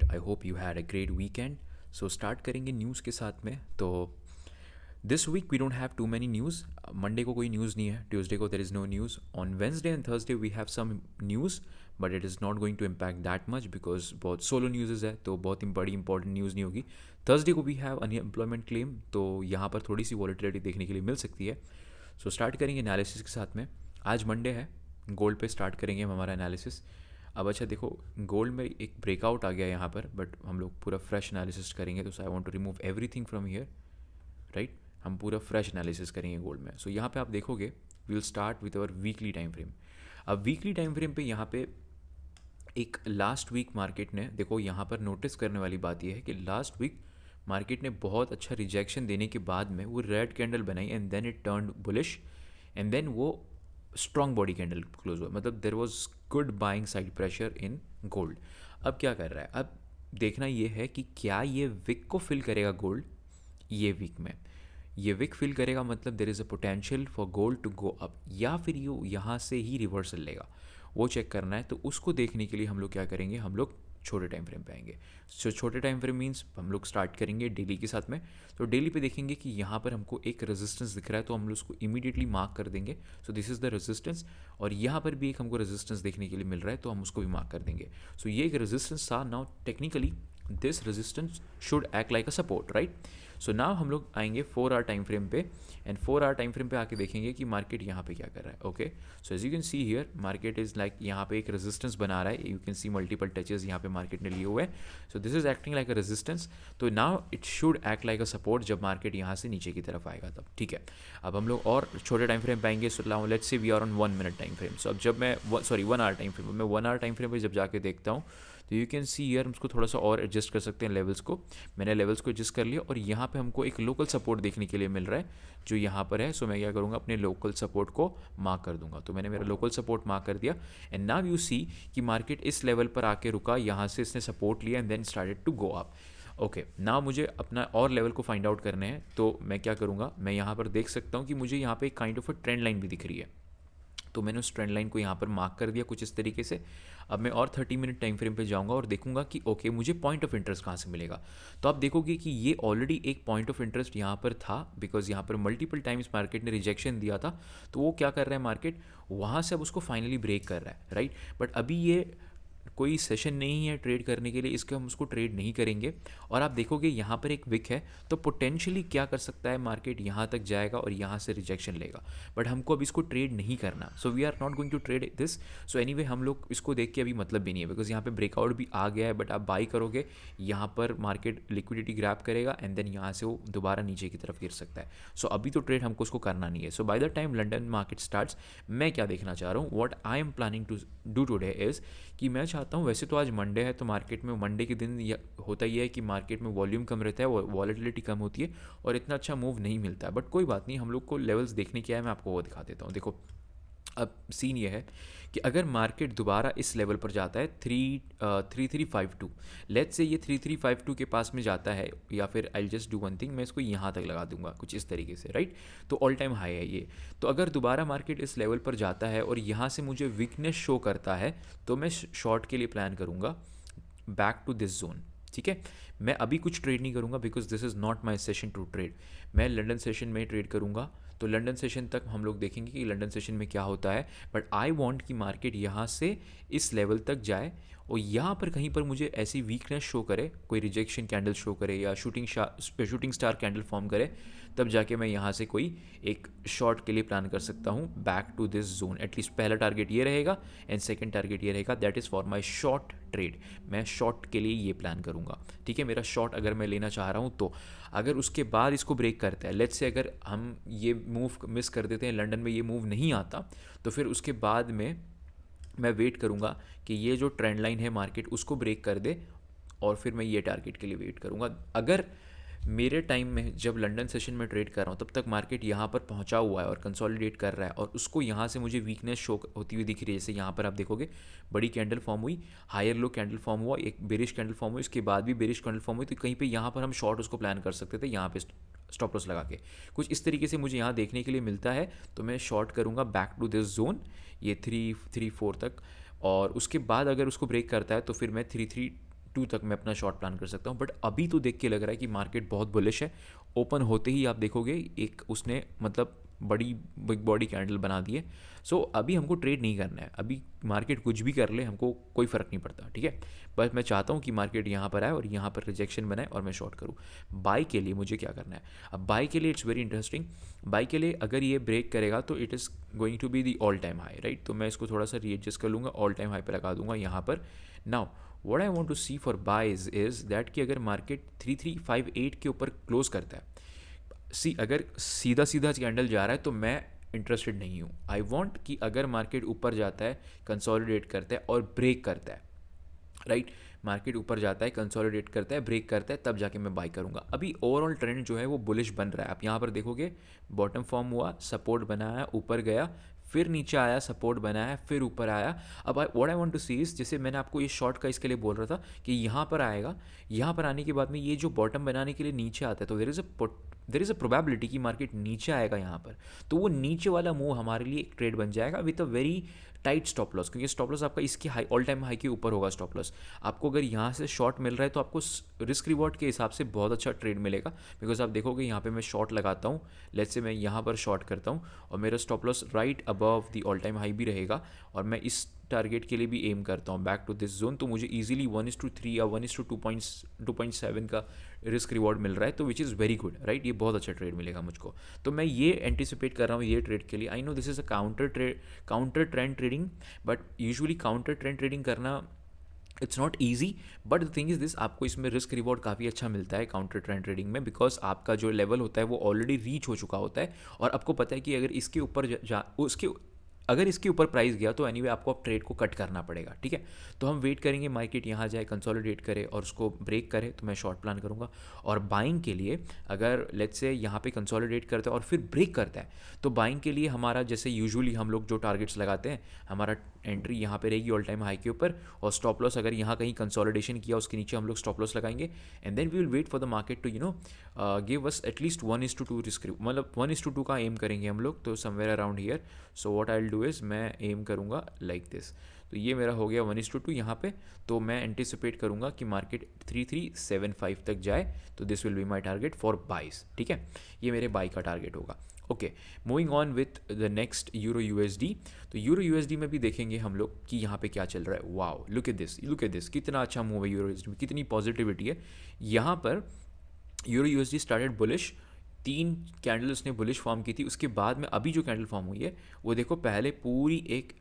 I hope you had a great weekend. So start करेंगे news के साथ में। तो this week we don't have too many news. Monday को कोई न्यूज़ नहीं है, ट्यूसडे को there is no news, on Wednesday and Thursday we have some news, but it is not going to impact that much because बहुत सोलो news है, तो बहुत ही बड़ी इंपॉर्टेंट न्यूज़ नहीं होगी। थर्सडे को वी हैव अनएम्प्लॉयमेंट क्लेम, तो यहाँ पर थोड़ी सी वॉलेटिलिटी देखने के लिए मिल सकती है। सो स्टार्ट करेंगे एनालिसिस के साथ में। आज मंडे है, गोल्ड पे स्टार्ट करेंगे हम हमारा एनालिसिस। अब अच्छा देखो, गोल्ड में एक ब्रेकआउट आ गया यहाँ पर, बट हम लोग पूरा फ्रेश एनालिसिस करेंगे। तो I want to remove everything from here, right. हम पूरा फ्रेश एनालिसिस करेंगे गोल्ड में। सो यहाँ पे आप देखोगे we will start with our weekly time frame. अब वीकली टाइम फ्रेम पे यहाँ पे एक लास्ट वीक मार्केट ने, देखो यहाँ पर नोटिस करने वाली बात यह है कि लास्ट वीक मार्केट ने बहुत अच्छा रिजेक्शन देने के बाद में वो रेड कैंडल बनाई and then it turned bullish and then वो स्ट्रॉन्ग बॉडी कैंडल क्लोज हुआ, मतलब there was good buying side pressure in gold. अब क्या कर रहा है, अब देखना ये है कि क्या ये विक को फिल करेगा गोल्ड। ये वीक में ये विक फिल करेगा, मतलब देर is a potential for gold to go up, या फिर ये यहाँ से ही रिवर्सल लेगा, वो चेक करना है। तो उसको देखने के लिए हम लोग क्या करेंगे, हम लोग छोटे टाइम फ्रेम पे आएंगे। सो छोटे टाइम फ्रेम मीन्स हम लोग स्टार्ट करेंगे डेली के साथ में। तो डेली पे देखेंगे कि यहाँ पर हमको एक रेजिस्टेंस दिख रहा है, तो हम लोग उसको इमीडिएटली मार्क कर देंगे। सो दिस इज़ द रेजिस्टेंस, और यहाँ पर भी एक हमको रेजिस्टेंस देखने के लिए मिल रहा है, तो हम उसको भी मार्क कर देंगे। सो ये एक रेजिस्टेंस था। Now technically this resistance should act like a support, right. So now हम लोग आएंगे 4 आवर टाइम फ्रेम पे, एंड 4 आवर टाइम फ्रेम पे आके देखेंगे कि मार्केट यहाँ पे क्या कर रहा है। Okay, so as you can see here market is like यहाँ पे एक रेजिस्टेंस बना रहा है। You can see multiple touches यहाँ पे मार्केट ने लिए हुए हैं। So this is acting like a resistance. तो now it should act like a support जब मार्केट यहाँ से नीचे की तरफ आएगा तब, ठीक है। अब हम लोग और छोटे टाइम फ्रेम पे आएंगे। So let's say we are on 1 minute time frame. So अब जब मैं 1 आवर टाइम फ्रेम, मैं 1 आवर टाइम फ्रेम पर जब जाके देखता हूँ, तो यू कैन सी ईयर हम उसको थोड़ा सा और एडजस्ट कर सकते हैं लेवल्स को। मैंने लेवल्स को एडजस्ट कर लिया, और यहाँ पे हमको एक लोकल सपोर्ट देखने के लिए मिल रहा है जो यहाँ पर है। सो मैं क्या करूँगा, अपने लोकल सपोर्ट को मार्क कर दूंगा। तो मैंने मेरा लोकल सपोर्ट मार्क कर दिया, एंड नाउ यू सी कि मार्केट इस लेवल पर आके रुका, यहाँ से इसने सपोर्ट लिया and then started to go up. Okay, now मुझे अपना और लेवल को फाइंड आउट करने हैं। तो मैं क्या करूँगा, मैं यहाँ पर देख सकता हूँ कि मुझे यहाँ पे एक kind of a trend line भी दिख रही है। तो मैंने उस ट्रेंड लाइन को यहाँ पर मार्क कर दिया कुछ इस तरीके से। अब मैं और 30 मिनट टाइम फ्रेम पे जाऊँगा और देखूंगा कि ओके मुझे पॉइंट ऑफ इंटरेस्ट कहाँ से मिलेगा। तो आप देखोगे कि ये ऑलरेडी एक पॉइंट ऑफ इंटरेस्ट यहाँ पर था, बिकॉज यहाँ पर मल्टीपल टाइम्स मार्केट ने रिजेक्शन दिया था। तो वो क्या कर रहा है, मार्केट वहाँ से अब उसको फाइनली ब्रेक कर रहा है, राइट। बट अभी ये कोई सेशन नहीं है ट्रेड करने के लिए, इसके हम उसको ट्रेड नहीं करेंगे। और आप देखोगे यहाँ पर एक विक है, तो पोटेंशियली क्या कर सकता है, मार्केट यहाँ तक जाएगा और यहाँ से रिजेक्शन लेगा, बट हमको अभी इसको ट्रेड नहीं करना। So we are not going to trade this. So anyway हम लोग इसको देख के अभी मतलब भी नहीं है, बिकॉज यहाँ पे ब्रेकआउट भी आ गया है, बट आप बाई करोगे यहाँ पर मार्केट लिक्विडिटी ग्रैब करेगा एंड देन यहाँ से वो दोबारा नीचे की तरफ गिर सकता है। सो अभी तो ट्रेड हमको उसको करना नहीं है। So by the time London market starts, मैं क्या देखना चाह रहा हूँ, what I am planning to do today is कि मैं चाहता हूँ, वैसे तो आज मंडे है, तो मार्केट में मंडे के दिन होता ही है कि मार्केट में वॉल्यूम कम रहता है, वॉलेटिलिटी कम होती है और इतना अच्छा मूव नहीं मिलता है। बट कोई बात नहीं, हम लोग को लेवल्स देखने क्या है, मैं आपको वो दिखा देता हूँ। देखो अब सीन ये है कि अगर मार्केट दोबारा इस लेवल पर जाता है 3352, लेट्स से ये 3352 के पास में जाता है, या फिर I just do one thing, मैं इसको यहाँ तक लगा दूंगा कुछ इस तरीके से, राइट। तो ऑल टाइम हाई है ये। तो अगर दोबारा मार्केट इस लेवल पर जाता है और यहाँ से मुझे वीकनेस शो करता है, तो मैं शॉर्ट के लिए प्लान करूँगा बैक टू दिस जोन, ठीक है। मैं अभी कुछ ट्रेड नहीं करूँगा because this is not my session to trade. मैं लंदन सेशन में ट्रेड करूँगा, तो लंदन सेशन तक हम लोग देखेंगे कि लंदन सेशन में क्या होता है। बट आई वांट कि मार्केट यहाँ से इस लेवल तक जाए और यहाँ पर कहीं पर मुझे ऐसी वीकनेस शो करे, कोई रिजेक्शन कैंडल शो करे या शूटिंग स्टार कैंडल फॉर्म करे, तब जाके मैं यहाँ से कोई एक शॉर्ट के लिए प्लान कर सकता हूँ back to this zone. At least पहला टारगेट ये रहेगा एंड सेकंड टारगेट ये रहेगा, that is for my short trade. मैं शॉर्ट के लिए ये प्लान करूँगा, ठीक है। मेरा शॉर्ट अगर मैं लेना चाह रहा हूँ, तो अगर उसके बाद इसको ब्रेक करता है, लेट्स से अगर हम ये मूव मिस कर देते हैं, लंदन में ये मूव नहीं आता, तो फिर उसके बाद में मैं वेट करूँगा कि ये जो ट्रेंड लाइन है मार्केट उसको ब्रेक कर दे, और फिर मैं ये टारगेट के लिए वेट करूँगा। अगर मेरे टाइम में जब लंदन सेशन में ट्रेड कर रहा हूँ तब तक मार्केट यहाँ पर पहुँचा हुआ है और कंसोलिडेट कर रहा है, और उसको यहाँ से मुझे वीकनेस शो होती हुई दिख रही है, जैसे यहाँ पर आप देखोगे बड़ी कैंडल फॉर्म हुई, हायर लो कैंडल फॉर्म हुआ, एक बेरिश कैंडल फॉर्म हुई, उसके बाद भी बेरिश कैंडल फॉर्म हुई, तो कहीं पे यहाँ पर हम शॉर्ट उसको प्लान कर सकते थे, यहाँ पे स्टॉप लॉस लगा के। कुछ इस तरीके से मुझे यहाँ देखने के लिए मिलता है, तो मैं शॉर्ट करूँगा बैक टू दिस जोन, ये 334 तक, और उसके बाद अगर उसको ब्रेक करता है तो फिर मैं 33 टू तक मैं अपना शॉर्ट प्लान कर सकता हूँ, बट अभी तो देख के लग रहा है कि मार्केट बहुत बुलिश है। ओपन होते ही आप देखोगे एक उसने मतलब बड़ी बिग बॉडी कैंडल बना दी है। सो अभी हमको ट्रेड नहीं करना है, अभी मार्केट कुछ भी कर ले हमको कोई फ़र्क नहीं पड़ता, ठीक है। बस मैं चाहता हूँ कि मार्केट यहाँ पर आए और यहाँ पर रिजेक्शन बनाए और मैं शॉर्ट करूँ। बाई के लिए मुझे क्या करना है, अब बाई के लिए इट्स वेरी इंटरेस्टिंग। बाई के लिए अगर ये ब्रेक करेगा तो it is going to be the all time high, right. तो मैं इसको थोड़ा सा रीएडजस्ट कर लूँगा, ऑल टाइम हाई पर लगा दूंगा यहाँ पर। Now what I want to see for buys is that कि अगर मार्केट 3358 के ऊपर क्लोज करता है, सी अगर सीधा सीधा कैंडल जा रहा है तो मैं इंटरेस्टेड नहीं हूँ। आई वांट कि अगर मार्केट ऊपर जाता है, कंसोलिडेट करता है और ब्रेक करता है, राइट, मार्केट ऊपर जाता है, कंसोलिडेट करता है, ब्रेक करता है, तब जाके मैं बाय करूँगा। अभी ओवरऑल ट्रेंड जो है वो बुलिश बन रहा है। आप यहाँ पर देखोगे बॉटम फॉर्म हुआ, सपोर्ट बनाया, ऊपर गया, फिर नीचे आया, सपोर्ट बनाया, फिर ऊपर आया। अब what I want to see is, जैसे मैंने आपको ये शॉर्ट का इसके लिए बोल रहा था कि यहाँ पर आएगा, यहाँ पर आने के बाद में ये जो बॉटम बनाने के लिए नीचे आता है, तो देर इज़ अ प्रोबेबिलिटी कि मार्केट नीचे आएगा यहाँ पर। तो वो नीचे वाला मूव हमारे लिए एक ट्रेड बन जाएगा with a very tight stop loss, क्योंकि स्टॉप लॉस आपका इसके हाई ऑल टाइम हाई के ऊपर होगा स्टॉप लॉस। आपको अगर यहाँ से शॉर्ट मिल रहा है तो आपको रिस्क रिवॉर्ड के हिसाब से बहुत अच्छा ट्रेड मिलेगा, बिकॉज आप देखोगे यहाँ पे मैं शॉर्ट लगाता हूँ, लेट्स से मैं यहाँ पर शॉर्ट करता हूँ और मेरा stop loss right above the all time high भी रहेगा, और मैं इस टारगेट के लिए भी एम करता हूँ बैक टू दिस जोन, तो मुझे इजीली 1:3 या 1:2.7 का रिस्क रिवॉर्ड मिल रहा है, तो which is very good, right. ये बहुत अच्छा ट्रेड मिलेगा मुझको, तो मैं ये एंटिसिपेट कर रहा हूँ ये ट्रेड के लिए। I know this is a counter trend trading, but usually counter trend trading करना it's not easy, but the thing is this, आपको इसमें रिस्क रिवॉर्ड काफ़ी अच्छा मिलता है काउंटर ट्रेंड ट्रेडिंग में, बिकॉज आपका जो लेवल होता है वो ऑलरेडी रीच हो चुका होता है, और आपको पता है कि अगर इसके ऊपर उसके अगर इसके ऊपर प्राइस गया तो एनीवे आपको अब ट्रेड को कट करना पड़ेगा, ठीक है। तो हम वेट करेंगे मार्केट यहाँ जाए, कंसोलिडेट करे और उसको ब्रेक करे, तो मैं शॉर्ट प्लान करूँगा। और बाइंग के लिए अगर लेट्स से यहाँ पे कंसोलिडेट करता है और फिर ब्रेक करता है, तो बाइंग के लिए हमारा जैसे यूजुअली हम लोग जो टारगेट्स लगाते हैं, हमारा एंट्री यहाँ पे रहेगी ऑल टाइम हाई के ऊपर, और स्टॉप लॉस अगर यहाँ कहीं कंसोलिडेशन किया उसके नीचे हम लोग स्टॉप लॉस लगाएंगे, and then we will wait for the market to give us at least 1:2 risk, मतलब 1:2 का एम करेंगे हम लोग, तो somewhere around here. So what I will do is मैं एम करूँगा लाइक दिस, तो ये मेरा हो गया 1:2 यहाँ पे। तो मैं एंटिसिपेट करूँगा कि मार्केट 3375 तक जाए, तो this will be my target for बाइस, ठीक है। ये मेरे बाई का टारगेट होगा। Okay, moving on with the next euro USD. तो यूरो यूएसडी में भी देखेंगे हम लोग कि यहाँ पे क्या चल रहा है। वाओ, लुक एट दिस, कितना अच्छा मूव है यूरो यूएसडी में, कितनी पॉजिटिविटी है यहाँ पर। Euro USD started bullish, 3 candle उसने बुलिश फॉर्म की थी, उसके बाद में अभी जो कैंडल फॉर्म हुई है वो देखो, पहले पूरी एक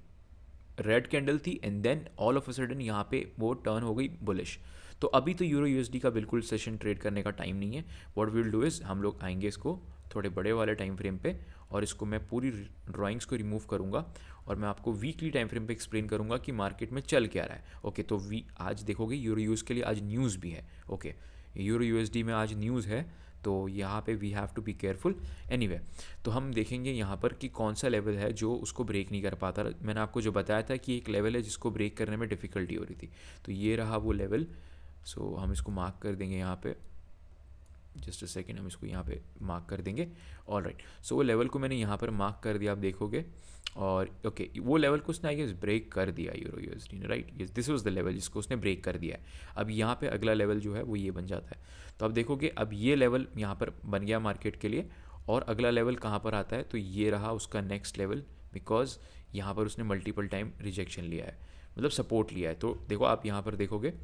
रेड कैंडल थी and then all of a sudden यहाँ पे वो टर्न हो गई बुलिश। तो अभी तो यूरो यूएसडी का बिल्कुल सेशन ट्रेड करने का टाइम नहीं है। What we will do is हम लोग आएंगे इसको थोड़े बड़े वाले टाइम फ्रेम पे, और इसको मैं पूरी ड्राइंग्स को रिमूव करूँगा और मैं आपको वीकली टाइम फ्रेम पे एक्सप्लेन करूँगा कि मार्केट में चल क्या रहा है। ओके, तो आज देखोगे यूरो यूएस के लिए आज न्यूज़ भी है। ओके, यूरो यूएसडी में आज न्यूज़ है, तो यहाँ पे we have to be careful. Anyway, तो हम देखेंगे यहाँ पर कि कौन सा लेवल है जो उसको ब्रेक नहीं कर पाता। मैंने आपको जो बताया था कि एक लेवल है जिसको ब्रेक करने में डिफ़िकल्टी हो रही थी, तो ये रहा वो लेवल। सो हम इसको मार्क कर देंगे यहाँ पे, जस्ट अ सेकेंड, हम इसको यहाँ पे मार्क कर देंगे। ऑल राइट, सो वो लेवल को मैंने यहाँ पर मार्क कर दिया, आप देखोगे। और ओके, वो लेवल को उसने आई गेस ब्रेक कर दिया यूरो यूएसडी ने, right. Yes, this was the level जिसको उसने ब्रेक कर दिया है। अब यहाँ पे अगला लेवल जो है वो ये बन जाता है। तो अब देखोगे, अब ये लेवल यहाँ पर बन गया मार्केट के लिए, और अगला लेवल कहाँ पर आता है, तो ये रहा उसका नेक्स्ट लेवल, बिकॉज यहाँ पर उसने मल्टीपल टाइम रिजेक्शन लिया है, मतलब सपोर्ट लिया है। तो देखो, आप यहाँ पर देखोगे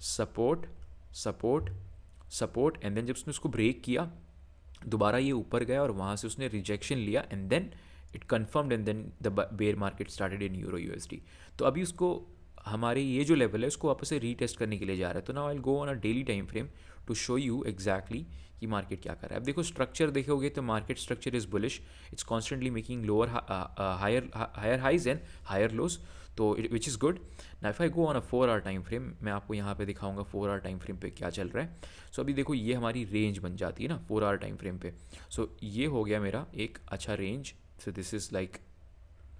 support support support, and then जब उसने उसको ब्रेक किया दोबारा ये ऊपर गया और वहाँ से उसने रिजेक्शन लिया, and then it confirmed, and then the bear market started in euro USD. तो अभी उसको हमारे ये जो लेवल है उसको वापस से रीटेस्ट करने के लिए जा रहा है। तो now I will go on a daily time frame to show you exactly कि मार्केट क्या कर रहा है। अब देखो स्ट्रक्चर देखोगे तो market structure is bullish, it's constantly making lower higher highs and higher lows, so which is good. ना if I go on a 4 hour time frame, मैं आपको यहाँ पे दिखाऊंगा 4 आवर टाइम फ्रेम पे क्या चल रहा है। सो अभी देखो, ये हमारी रेंज बन जाती है ना 4 आवर टाइम फ्रेम पे। सो ये हो गया मेरा एक अच्छा range, so this is like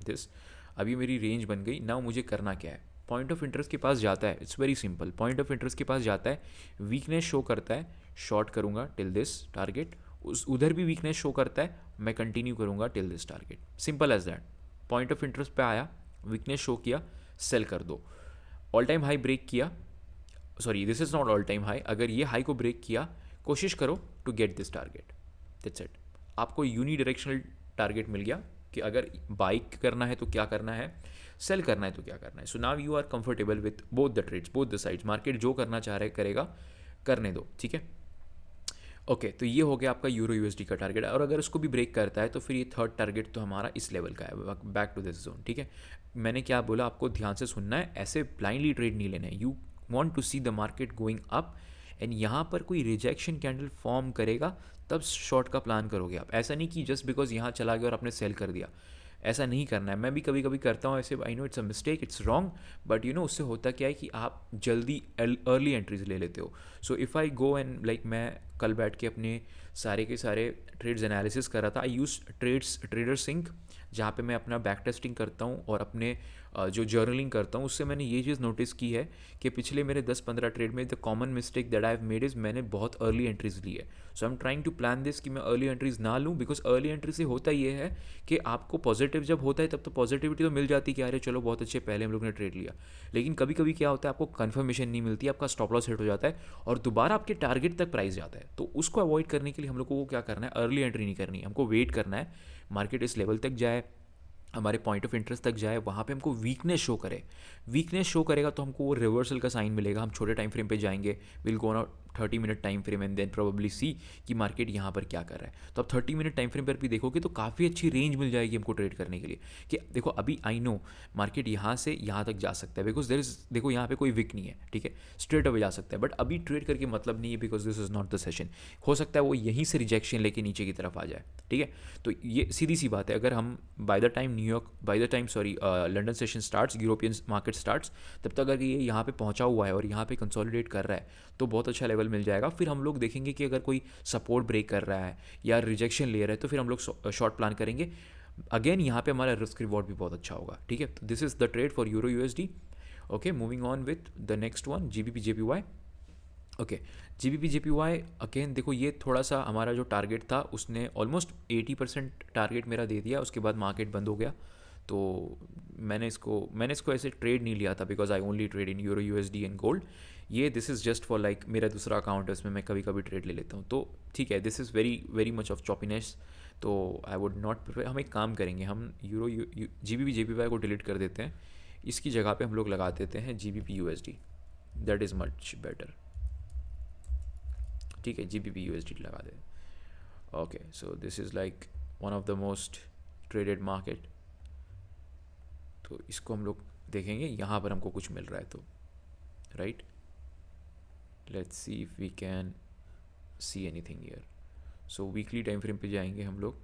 this. अभी मेरी रेंज बन गई। नाउ मुझे करना क्या है, पॉइंट ऑफ इंटरेस्ट के पास जाता है, it's very simple. Point of interest के पास जाता है, वीकनेस शो करता है, शॉर्ट करूँगा टिल दिस टारगेट, उधर भी वीकनेस शो करता है, मैं कंटिन्यू करूँगा till this target, simple as that. Point of interest पे आया, वीकनेस शो किया, सेल कर दो। ऑल टाइम हाई ब्रेक किया, sorry this is not all time high, अगर ये हाई को ब्रेक किया कोशिश करो to get this target, that's it. आपको यूनी डायरेक्शनल टारगेट मिल गया कि अगर बाइक करना है तो क्या करना है, सेल करना है तो क्या करना है। So now you are comfortable with both the trades, both the sides, market जो करना चाह रहे करेगा, करने दो, ठीक है। ओके तो ये हो गया आपका यूरो यूएसडी का टारगेट, और अगर उसको भी ब्रेक करता है तो फिर ये थर्ड टारगेट तो हमारा इस लेवल का है, बैक टू दिस जोन, ठीक है। मैंने क्या बोला, आपको ध्यान से सुनना है, ऐसे ब्लाइंडली ट्रेड नहीं लेना है। You want to see the market going up एंड यहाँ पर कोई रिजेक्शन कैंडल फॉर्म करेगा तब शॉर्ट का प्लान करोगे आप। ऐसा नहीं कि जस्ट बिकॉज यहाँ चला गया और आपने सेल कर दिया, ऐसा नहीं करना है। मैं भी कभी कभी करता हूँ ऐसे, I know it's a mistake, it's wrong, but you know उससे होता क्या है कि आप जल्दी अर्ली एंट्रीज ले लेते हो। So if I go and like मैं कल बैठ के अपने सारे के सारे ट्रेड्स एनालिसिस कर रहा था, आई यूज़ ट्रेडर सिंक, जहाँ पे मैं अपना बैक टेस्टिंग करता हूँ और अपने जो जर्नलिंग करता हूँ, उससे मैंने ये चीज़ नोटिस की है कि पिछले मेरे 10-15 ट्रेड में the common mistake that I have made is मैंने बहुत अर्ली एंट्रीज ली है। So I am trying to plan this कि मैं अर्ली एंट्रीज ना लूँ, बिकॉज अर्ली एंट्री से होता ये है कि आपको पॉजिटिव जब होता है तब तो पॉजिटिविटी तो मिल जाती है कि अरे चलो बहुत अच्छे पहले हम लोग ने ट्रेड लिया, लेकिन कभी कभी क्या होता है आपको कन्फर्मेशन नहीं मिलती, आपका स्टॉप लॉस हिट हो जाता है और दोबारा आपके टारगेट तक प्राइस जाता है। तो उसको अवॉइड करने के लिए हम लोग को क्या करना है, अर्ली एंट्री नहीं करनी है, हमको वेट करना है मार्केट इस लेवल तक जाए, हमारे पॉइंट ऑफ इंटरेस्ट तक जाए, वहाँ पे हमको वीकनेस शो करे। वीकनेस शो करेगा तो हमको वो रिवर्सल का साइन मिलेगा, हम छोटे टाइम फ्रेम पे जाएंगे, will go on 30 minute time frame and then probably see कि मार्केट यहाँ पर क्या कर रहा है। तो आप 30 मिनट टाइम फ्रेम पर भी देखोगे तो काफ़ी अच्छी रेंज मिल जाएगी हमको ट्रेड करने के लिए, कि देखो अभी आई नो मार्केट यहाँ से यहाँ तक जा सकता है, बिकॉज देर इज, देखो यहाँ पे कोई विक नहीं है, ठीक है, स्ट्रेट अवे जा सकता है, बट अभी ट्रेड करके मतलब नहीं है, because this is not the session. हो सकता है वो यहीं से रिजेक्शन लेके नीचे की तरफ आ जाए, ठीक है। तो ये सीधी सी बात है, अगर हम bye the time New York, bye the time sorry London session starts, European market starts, तब तक अगर ये यहाँ पे पहुँचा हुआ है और यहाँ पे कंसोलिडेट कर रहा है तो बहुत अच्छा लेवल मिल जाएगा। फिर हम लोग देखेंगे कि अगर कोई सपोर्ट ब्रेक कर रहा है या रिजेक्शन ले रहा है तो फिर हम लोग शॉर्ट प्लान करेंगे। अगेन यहाँ पे हमारा रिस्क रिवॉर्ड भी बहुत अच्छा होगा, ठीक है। तो this is the trade for euro USD. Okay, moving on with the next one, GBP JPY. Okay, GBP JPY again देखो, ये थोड़ा सा हमारा जो टारगेट था उसने ऑलमोस्ट 80% टारगेट मेरा दे दिया, उसके बाद मार्केट बंद हो गया। तो मैंने इसको ऐसे ट्रेड नहीं लिया था, because I only trade in euro USD and gold. ये this is just for like मेरा दूसरा अकाउंट है, उसमें मैं कभी कभी ट्रेड ले लेता हूँ, तो ठीक है। This is very very much of choppiness, तो आई वुड नॉट प्रिफर। हम एक काम करेंगे, हम यूरो जीबीपी जेपीवाई को डिलीट कर देते हैं, इसकी जगह पे हम लोग लगा देते हैं GBP USD, that is much better, ठीक है। जीबीपी यूएसडी लगा दे। Okay, so this is like one of the most traded market, तो इसको हम लोग देखेंगे, यहाँ पर हमको कुछ मिल रहा है तो right, let's see if we can see anything here. So weekly time frame पे जाएंगे हम लोग,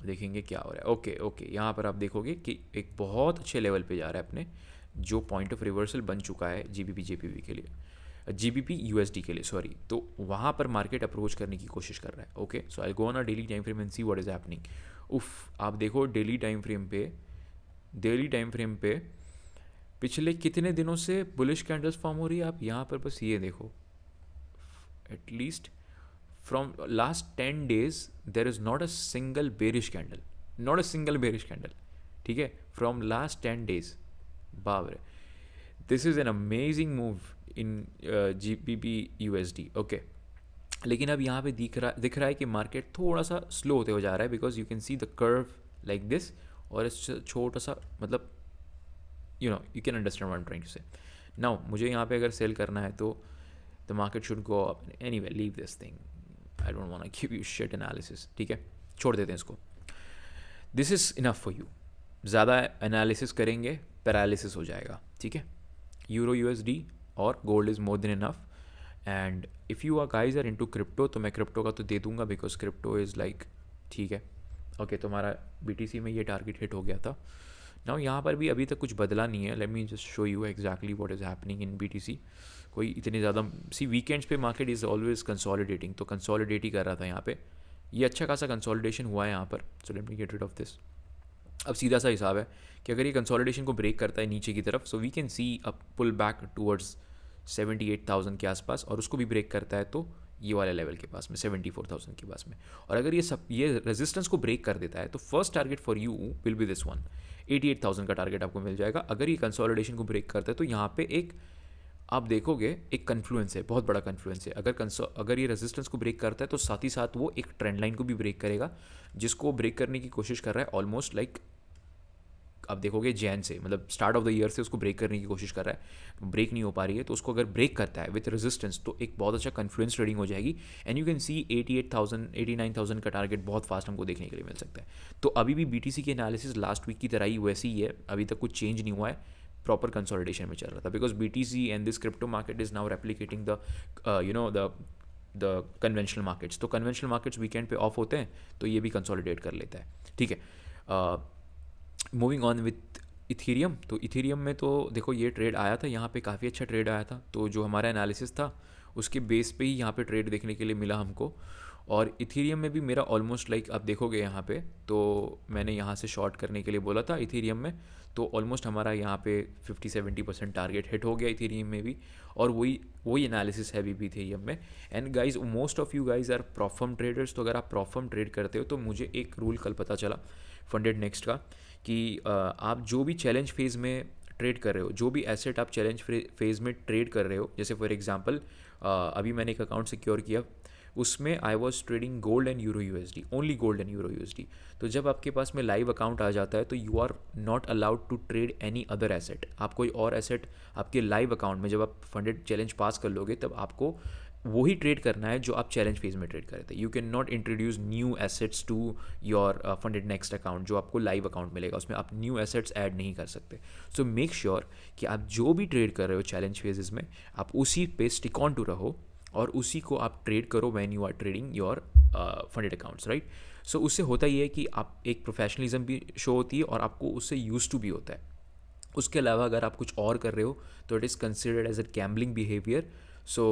देखेंगे क्या हो रहा है। ओके ओके, यहाँ पर आप देखोगे कि एक बहुत अच्छे लेवल पे जा रहा है अपने, जो पॉइंट ऑफ रिवर्सल बन चुका है जीबीपी जेपीवी के लिए, जीबीपी यूएसडी के लिए सॉरी, तो वहाँ पर मार्केट अप्रोच करने की कोशिश कर रहा है। Okay, so I go on a daily time frame and see what is happening. उफ, आप देखो डेली टाइम फ्रेम पे पिछले कितने दिनों से बुलिश कैंडल्स फॉर्म हो रही है, आप यहाँ पर बस ये देखो, at least from last 10 days there is not a single bearish candle, ठीक है, फ्रॉम लास्ट 10 days। बाबरे, this is an amazing move in GBP USD. Okay, लेकिन अब यहाँ पे दिख रहा है कि मार्केट थोड़ा सा स्लो होते हो जा रहा है, because you can see the curve like this, और छोटा सा मतलब you can understand what I am trying to say. Now मुझे यहाँ पे अगर सेल करना है तो the market should go up, anyway leave this thing, I don't want to give you shit analysis, ठीक है, छोड़ देते हैं इसको। This is enough for you, ज़्यादा एनालिसिस करेंगे पैरालिसिस हो जाएगा, ठीक है। यूरो यूएसडी और gold is more than enough, and if you are guys are into crypto, तो मैं क्रिप्टो का तो दे दूंगा, बिकॉज क्रिप्टो इज़ लाइक ठीक है। ओके, तो हमारा बीटीसी में ये टारगेट हिट हो गया था। नाउ यहाँ पर भी अभी तक कुछ बदला नहीं है, let me just show you exactly what is happening in BTC. कोई इतने ज़्यादा सी वीकेंड्स पे मार्केट इज़ ऑलवेज कंसोलिडेटिंग, तो कंसोलिडेट ही कर रहा था यहाँ पे, ये अच्छा खासा कंसोलिडेशन हुआ है यहाँ पर। So let me get rid of this. अब सीधा सा हिसाब है कि अगर ये कंसोलिडेशन को ब्रेक करता है नीचे की तरफ, so we can see a pull back towards 78,000 के आसपास, और उसको भी ब्रेक करता है तो ये वाले लेवल के पास में 74,000 के पास में, और अगर ये रेजिस्टेंस को ब्रेक कर देता है तो first target for you will be this one, 88,000 का टारगेट आपको मिल जाएगा। अगर ये कंसोलिडेशन को ब्रेक करता है तो यहाँ पे एक आप देखोगे एक कन्फ्लुएंस है, बहुत बड़ा कन्फ्लुएंस है। अगर ये रेजिस्टेंस को ब्रेक करता है तो साथ ही साथ वो एक ट्रेंड लाइन को भी ब्रेक करेगा, जिसको ब्रेक करने की कोशिश कर रहा है ऑलमोस्ट लाइक, आप देखोगे जैन से, मतलब स्टार्ट ऑफ द ईयर से उसको ब्रेक करने की कोशिश कर रहा है, ब्रेक नहीं हो पा रही है। तो उसको अगर ब्रेक करता है विथ रेजिस्टेंस तो एक बहुत अच्छा कन्फ्लुएंस ट्रेडिंग हो जाएगी, एंड यू कैन सी 88,000 89,000 का टारगेट बहुत फास्ट हमको देखने के लिए मिल सकता है। तो अभी भी BTC की एनालिसिस लास्ट वीक की तरह ही वैसी ही है, अभी तक कुछ चेंज नहीं हुआ है, प्रॉपर कंसोलिडेशन में चल रहा था, because BTC and this crypto market is now replicating the the conventional markets. तो कन्वेंशनल मार्केट्स वीकेंड पे ऑफ होते हैं, तो ये भी कंसोलिडेट कर लेता है, ठीक है। मूविंग ऑन विथ इथीरियम, तो इथीरियम में तो देखो ये ट्रेड आया था यहाँ पे, काफ़ी अच्छा ट्रेड आया था, तो जो हमारा एनालिसिस था उसके बेस पे ही यहाँ पे ट्रेड देखने के लिए मिला हमको। और इथीरियम में भी मेरा ऑलमोस्ट लाइक आप देखोगे यहाँ पे, तो मैंने यहाँ से शॉर्ट करने के लिए बोला था इथीरियम में, तो ऑलमोस्ट हमारा यहाँ पे 50-70% टारगेट हिट हो गया इथीरियम में भी, और वही एनालिसिस है अभी भी इथीरियम में। And guys most of you guys are prop firm traders, तो अगर आप प्रॉफर्म ट्रेड करते हो तो मुझे एक रूल कल पता चला फंडेड नेक्स्ट का, कि आप जो भी चैलेंज फेज़ में ट्रेड कर रहे हो, जो भी एसेट आप चैलेंज फेज़ में ट्रेड कर रहे हो, जैसे फॉर एग्जांपल अभी मैंने एक अकाउंट सिक्योर किया, उसमें I was trading gold and euro USD, only gold and euro USD। तो जब आपके पास में लाइव अकाउंट आ जाता है तो you are not allowed to trade any other asset. आप कोई और एसेट आपके लाइव अकाउंट में, जब आप फंडेड चैलेंज पास कर लोगे तब आपको वही ट्रेड करना है जो आप चैलेंज फेज में ट्रेड कर रहे थे। You can not introduce new assets to your funded next account, जो आपको लाइव अकाउंट मिलेगा उसमें आप न्यू एसेट्स ऐड नहीं कर सकते। सो मेक श्योर कि आप जो भी ट्रेड कर रहे हो चैलेंज फेजेस में, आप उसी पे स्टिक ऑन टू रहो और उसी को आप ट्रेड करो when you are trading your funded accounts, right. So उससे होता ये है कि आप एक प्रोफेशनलिज्म भी शो होती है और आपको उससे यूज टू भी होता है। उसके अलावा अगर आप कुछ और कर रहे हो तो it is considered as a gambling behaviour. So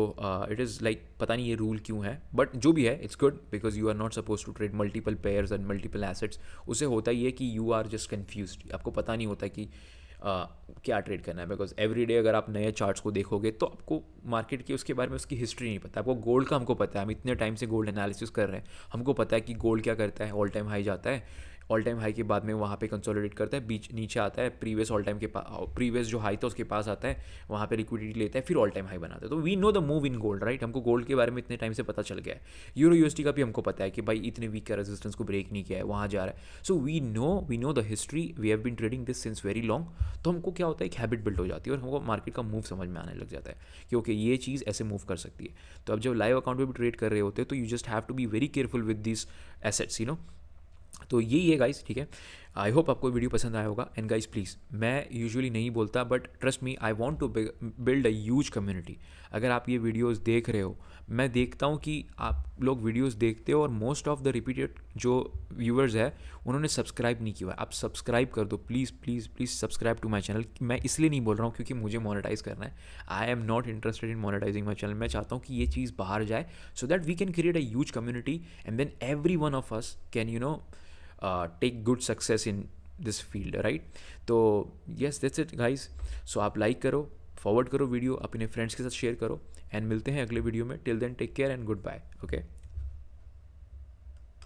it is like, पता नहीं ये रूल क्यों है, बट जो भी है it's good, because you are not suppose to trade multiple pairs and multiple assets. उससे होता ही है कि यू आर जस्ट कन्फ्यूज, आपको पता नहीं होता कि क्या ट्रेड करना है, बिकॉज एवरी डे अगर आप नए चार्ट्स को देखोगे तो आपको मार्केट की उसके बारे में उसकी हिस्ट्री नहीं पता। आपको गोल्ड का हमको पता है, हम इतने टाइम से गोल्ड एनालिसिस कर रहे हैं, हमको पता है कि गोल्ड क्या करता है, ऑल टाइम हाई जाता है, ऑल टाइम हाई के बाद में वहाँ पे कंसोलिडेट करता है, बीच नीचे आता है, प्रीवियस ऑल टाइम के पास, प्रीवियस जो हाई था उसके पास आता है, वहाँ पे लिक्विडिटी लेता है, फिर ऑल टाइम हाई बनाता है। तो we know the move in gold, right. हमको गोल्ड के बारे में इतने टाइम से पता चल गया है। यूरो USD का भी हमको पता है कि भाई इतने वीक का रेजिस्टेंस को ब्रेक नहीं किया है, वहाँ जा रहा है। So we know the history, we have been trading this since very long. तो हमको क्या होता है, एक हैबिट बिल्ड हो जाती है और हमको मार्केट का मूव समझ में आने लग जाता है कि ओके ये चीज़ ऐसे मूव कर सकती है। तो अब जब लाइव अकाउंट पे भी ट्रेड कर रहे होते हैं तो you just have to be very careful with this assets, you know. तो यही है गाइस, ठीक है। आई होप आपको वीडियो पसंद आया होगा। एंड गाइस प्लीज़, मैं यूजुअली नहीं बोलता but trust me, I want to build a huge community. अगर आप ये वीडियोस देख रहे हो, मैं देखता हूँ कि आप लोग वीडियोस देखते हो और मोस्ट ऑफ द रिपीटेड जो व्यूअर्स है उन्होंने सब्सक्राइब नहीं किया है। आप सब्सक्राइब कर दो please please please, subscribe to my channel. मैं इसलिए नहीं बोल रहा हूँ क्योंकि मुझे मोनेटाइज करना है, I am not interested in monetising my channel. मैं चाहता हूँ कि ये चीज़ बाहर जाए so that we can create a huge community and then every one of us can take good success in this field, right. तो yes that's it guys. So आप लाइक करो, फॉरवर्ड करो वीडियो, अपने फ्रेंड्स के साथ share करो, and मिलते हैं अगले वीडियो में। Till then take care and good bye, okay.